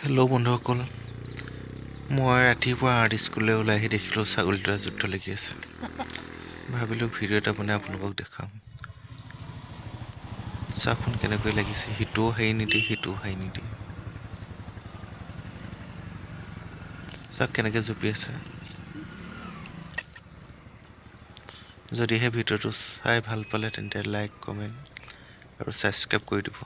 Hello' বন্ধুসকল, মই ৰাতিপুৱা আৰ্ট স্কুললৈ ওলাই আহি দেখিলোঁ ছাগলী দুটা যুদ্ধ লাগি আছে। ভাবিলোঁ ভিডিঅ' এটা বনাই আপোনালোকক দেখাম। চাওকচোন কেনেকৈ লাগিছে, সিটোও হাৰি নিদিয়ে সিটোও হাৰি নিদিয়ে। চাওক কেনেকৈ জুপি আছে। যদিহে ভিডিঅ'টো চাই ভাল পালে তেন্তে লাইক, কমেণ্ট আৰু ছাবস্ক্ৰাইব কৰি দিব।